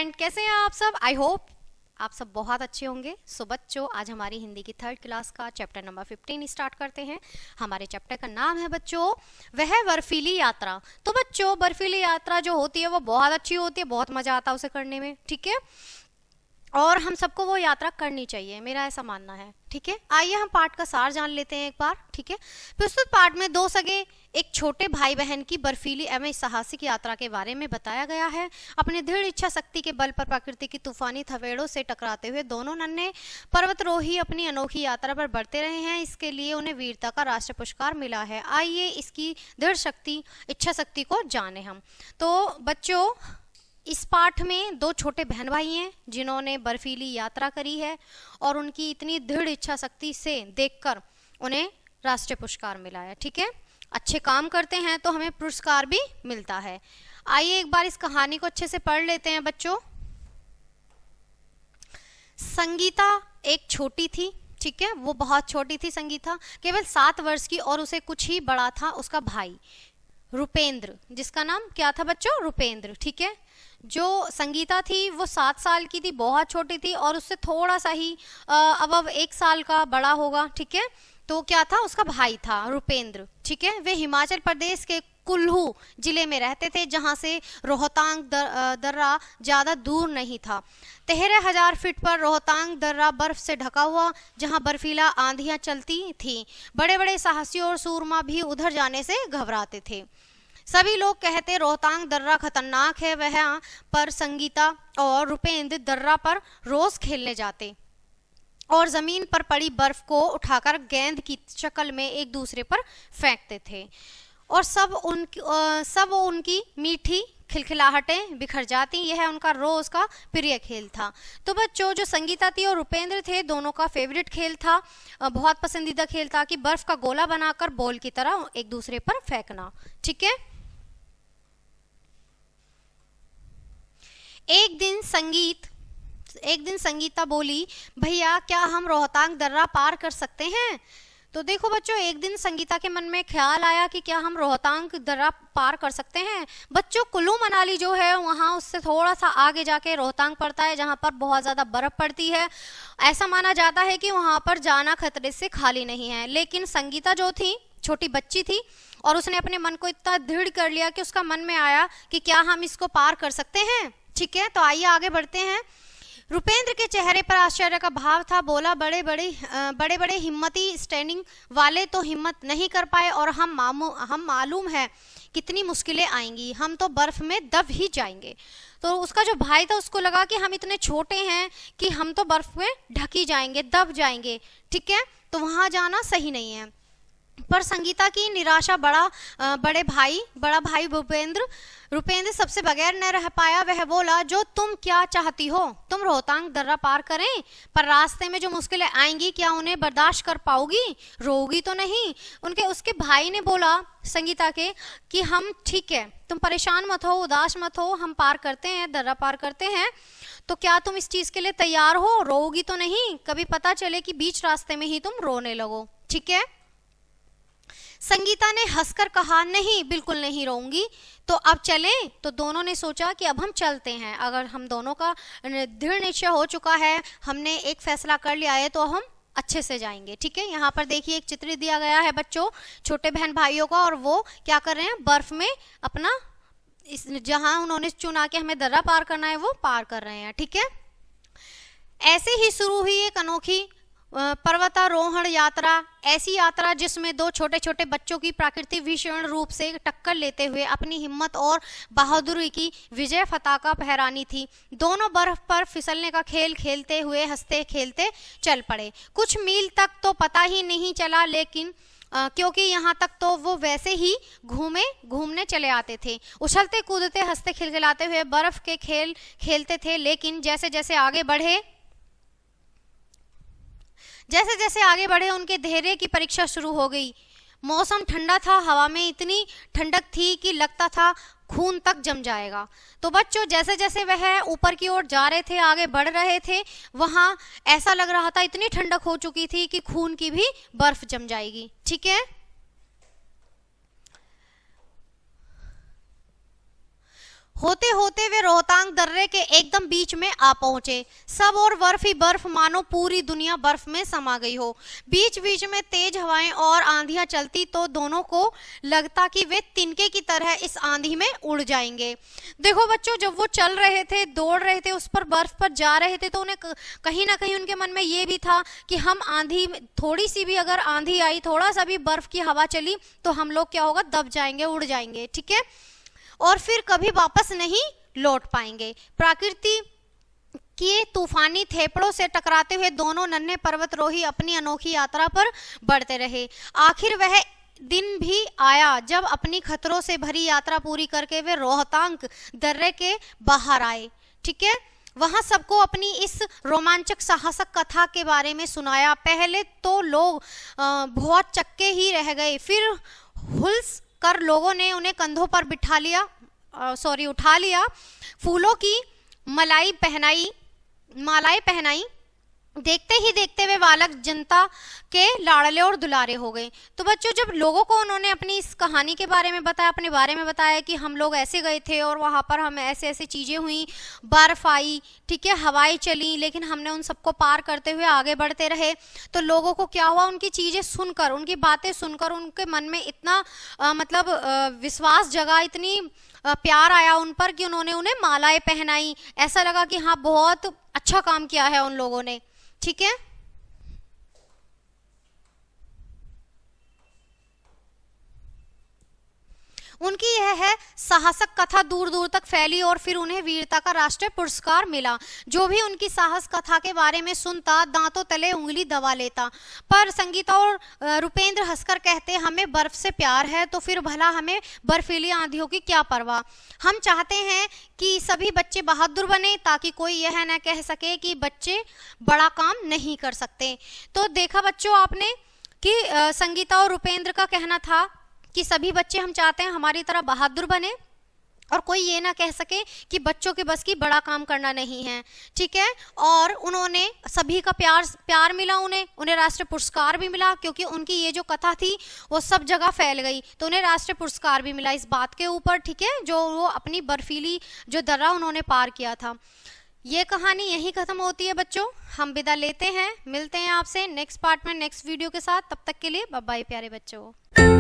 Student, कैसे हैं आप सब? आई होप आप सब बहुत अच्छे होंगे। सो बच्चों, आज हमारी हिंदी की 3rd क्लास का चैप्टर नंबर 15 स्टार्ट करते हैं। हमारे चैप्टर का नाम है बच्चों वह बर्फीली यात्रा। तो बच्चों, बर्फीली यात्रा जो होती है वो बहुत अच्छी होती है, बहुत मजा आता है उसे करने में, ठीक है। और हम सबको वो यात्रा करनी चाहिए, मेरा ऐसा मानना है, ठीक है। आइए हम पाठ का सार जान लेते हैं एक बार, ठीक है। प्रस्तुत पाठ में दो सगे एक छोटे भाई बहन की बर्फीली एवं साहसिक यात्रा के बारे में बताया गया है। अपने दृढ़ इच्छा शक्ति के बल पर प्रकृति की तूफानी थपेड़ों से टकराते हुए दोनों नन्हे पर्वतरोही अपनी अनोखी यात्रा पर बढ़ते रहे हैं। इसके लिए उन्हें वीरता का राष्ट्रीय पुरस्कार मिला है। आइए इसकी दृढ़ शक्ति, इच्छा शक्ति को जाने हम। तो बच्चों, इस पाठ में दो छोटे बहन भाई हैं जिन्होंने बर्फीली यात्रा करी है और उनकी इतनी दृढ़ इच्छा शक्ति से देखकर उन्हें राष्ट्रीय पुरस्कार मिला है, ठीक है। अच्छे काम करते हैं तो हमें पुरस्कार भी मिलता है। आइए एक बार इस कहानी को अच्छे से पढ़ लेते हैं बच्चों। संगीता एक छोटी थी, ठीक है, वो बहुत छोटी थी। संगीता केवल 7 वर्ष की और उसे कुछ ही बड़ा था उसका भाई रुपेंद्र, जिसका नाम क्या था बच्चों? रुपेंद्र, ठीक है। जो संगीता थी वो 7 साल की थी, बहुत छोटी थी और उससे थोड़ा सा ही अब 1 साल का बड़ा होगा, ठीक है। तो क्या था? उसका भाई था रुपेंद्र, ठीक है। वे हिमाचल प्रदेश के कुल्लू जिले में रहते थे, जहां से रोहतांग दर्रा ज्यादा दूर नहीं था। 13,000 फीट पर रोहतांग दर्रा बर्फ से ढका हुआ, जहां बर्फीला आंधियां चलती थी। बड़े बड़े साहसियों और सूरमा भी उधर जाने से घबराते थे। सभी लोग कहते रोहतांग दर्रा खतरनाक है। वहां पर संगीता और रुपेंद्र दर्रा पर रोज खेलने जाते और जमीन पर पड़ी बर्फ को उठाकर गेंद की शक्ल में एक दूसरे पर फेंकते थे और सब उनकी मीठी खिलखिलाहटें बिखर जाती। यह उनका रोज का प्रिय खेल था। तो बच्चों, जो संगीता थी और रुपेंद्र थे, दोनों का फेवरेट खेल था, बहुत पसंदीदा खेल था कि बर्फ का गोला बनाकर बॉल की तरह एक दूसरे पर फेंकना, ठीक है। एक दिन संगीता बोली, भैया क्या हम रोहतांग दर्रा पार कर सकते हैं? तो देखो बच्चों, एक दिन संगीता के मन में ख्याल आया कि क्या हम रोहतांग दर्रा पार कर सकते हैं। बच्चों, कुल्लू मनाली जो है वहाँ उससे थोड़ा सा आगे जाके रोहतांग पड़ता है, जहाँ पर बहुत ज़्यादा बर्फ पड़ती है। ऐसा माना जाता है कि वहाँ पर जाना खतरे से खाली नहीं है। लेकिन संगीता जो थी, छोटी बच्ची थी और उसने अपने मन को इतना दृढ़ कर लिया कि उसका मन में आया कि क्या हम इसको पार कर सकते हैं, ठीक है। तो आइए आगे बढ़ते हैं। रुपेंद्र के चेहरे पर आश्चर्य का भाव था। बोला, बड़े बड़े हिम्मती स्टैंडिंग वाले तो हिम्मत नहीं कर पाए और हम मालूम है कितनी मुश्किलें आएंगी, हम तो बर्फ में दब ही जाएंगे। तो उसका जो भाई था उसको लगा कि हम इतने छोटे हैं कि हम तो बर्फ में ढक ही जाएंगे, दब जाएंगे, ठीक है, तो वहां जाना सही नहीं है। पर संगीता की निराशा बड़ा भाई रुपेंद्र सबसे बगैर न रह पाया। वह बोला, जो तुम क्या चाहती हो, तुम रोहतांग दर्रा पार करें, पर रास्ते में जो मुश्किलें आएंगी क्या उन्हें बर्दाश्त कर पाओगी? रोगी तो नहीं? उसके भाई ने बोला संगीता के कि हम, ठीक है, तुम परेशान मत हो, उदास मत हो, हम पार करते हैं, दर्रा पार करते हैं। तो क्या तुम इस चीज के लिए तैयार हो? रोगी तो नहीं? कभी पता चले कि बीच रास्ते में ही तुम रोने लगो, ठीक है। संगीता ने हंसकर कहा, नहीं, बिल्कुल नहीं रोऊंगी। तो अब चलें? तो दोनों ने सोचा कि अब हम चलते हैं। अगर हम दोनों का दृढ़ निश्चय हो चुका है, हमने एक फैसला कर लिया है, तो हम अच्छे से जाएंगे, ठीक है। यहाँ पर देखिए एक चित्र दिया गया है बच्चों, छोटे बहन भाइयों का, और वो क्या कर रहे हैं? बर्फ में अपना जहां उन्होंने चुना के हमें दर्रा पार करना है वो पार कर रहे हैं, ठीक है। ऐसे ही शुरू हुई एक अनोखी पर्वतारोहण यात्रा, ऐसी यात्रा जिसमें दो छोटे छोटे बच्चों की प्रकृति भीषण रूप से टक्कर लेते हुए अपनी हिम्मत और बहादुरी की विजय पताका फहरानी थी। दोनों बर्फ पर फिसलने का खेल खेलते हुए हंसते खेलते चल पड़े। कुछ मील तक तो पता ही नहीं चला, लेकिन क्योंकि यहाँ तक तो वो वैसे ही घूमने चले आते थे, उछलते कूदते हंसते खिलखिलाते हुए बर्फ के खेल खेलते थे। लेकिन जैसे जैसे आगे बढ़े उनके धैर्य की परीक्षा शुरू हो गई। मौसम ठंडा था, हवा में इतनी ठंडक थी कि लगता था खून तक जम जाएगा। तो बच्चों, जैसे जैसे वह ऊपर की ओर जा रहे थे, आगे बढ़ रहे थे, वहां ऐसा लग रहा था इतनी ठंडक हो चुकी थी कि खून की भी बर्फ जम जाएगी, ठीक है। होते होते वे रोहतांग दर्रे के एकदम बीच में आ पहुंचे। सब और बर्फ ही बर्फ, मानो पूरी दुनिया बर्फ में समा गई हो। बीच बीच में तेज हवाएं और आंधियां चलती तो दोनों को लगता कि वे तिनके की तरह इस आंधी में उड़ जाएंगे। देखो बच्चों, जब वो चल रहे थे, दौड़ रहे थे, उस पर बर्फ पर जा रहे थे, तो उन्हें कहीं ना कहीं उनके मन में ये भी था कि हम आंधी, थोड़ी सी भी अगर आंधी आई, थोड़ा सा भी बर्फ की हवा चली तो हम लोग क्या होगा, दब जाएंगे, उड़ जाएंगे, ठीक है, और फिर कभी वापस नहीं लौट पाएंगे। प्रकृति के तूफानी थेपड़ों से टकराते हुए दोनों नन्हे पर्वतरोही अपनी अनोखी यात्रा पर बढ़ते रहे। आखिर वह दिन भी आया जब अपनी खतरों से भरी यात्रा पूरी करके वे रोहतांग दर्रे के बाहर आए। ठीक है, वहां सबको अपनी इस रोमांचक साहसिक कथा के बारे में सुनाया। पहले तो लोग बहुत चक्के ही रह गए, फिर हुल्स कर लोगों ने उन्हें कंधों पर उठा लिया, फूलों की मालाएं पहनाई। देखते ही देखते वे बालक जनता के लाडले और दुलारे हो गए। तो बच्चों, जब लोगों को उन्होंने अपनी इस कहानी के बारे में बताया, अपने बारे में बताया कि हम लोग ऐसे गए थे और वहाँ पर हमें ऐसे ऐसे चीज़ें हुई, बर्फ आई, ठीक है, हवाएं चली, लेकिन हमने उन सबको पार करते हुए आगे बढ़ते रहे। तो लोगों को क्या हुआ, उनकी चीज़ें सुनकर, उनकी बातें सुनकर उनके मन में इतना विश्वास जगा, इतनी प्यार आया उन पर कि उन्होंने उन्हें मालाएं पहनाई। ऐसा लगा कि हाँ, बहुत अच्छा काम किया है उन लोगों ने। ठीक है, उनकी यह है साहसिक कथा दूर दूर तक फैली और फिर उन्हें वीरता का राष्ट्रीय पुरस्कार मिला। जो भी उनकी साहस कथा के बारे में सुनता दांतों तले उंगली दबा लेता। पर संगीता और रुपेंद्र हंसकर कहते, हमें बर्फ से प्यार है तो फिर भला हमें बर्फीली आंधियों की क्या परवाह। हम चाहते हैं कि सभी बच्चे बहादुर बने ताकि कोई यह न कह सके कि बच्चे बड़ा काम नहीं कर सकते। तो देखा बच्चों आपने कि संगीता और रुपेंद्र का कहना था कि सभी बच्चे हम चाहते हैं हमारी तरह बहादुर बने और कोई ये ना कह सके कि बच्चों के बस की बड़ा काम करना नहीं है। ठीक है, और उन्होंने सभी का प्यार मिला, उन्हें राष्ट्रीय पुरस्कार भी मिला, क्योंकि उनकी ये जो कथा थी वो सब जगह फैल गई, तो उन्हें राष्ट्रीय पुरस्कार भी मिला इस बात के ऊपर। ठीक है, जो वो अपनी बर्फीली जो दर्रा उन्होंने पार किया था। ये कहानी यहीं खत्म होती है बच्चों, हम विदा लेते हैं, मिलते हैं आपसे नेक्स्ट पार्ट में नेक्स्ट वीडियो के साथ। तब तक के लिए बाय बाय प्यारे बच्चों।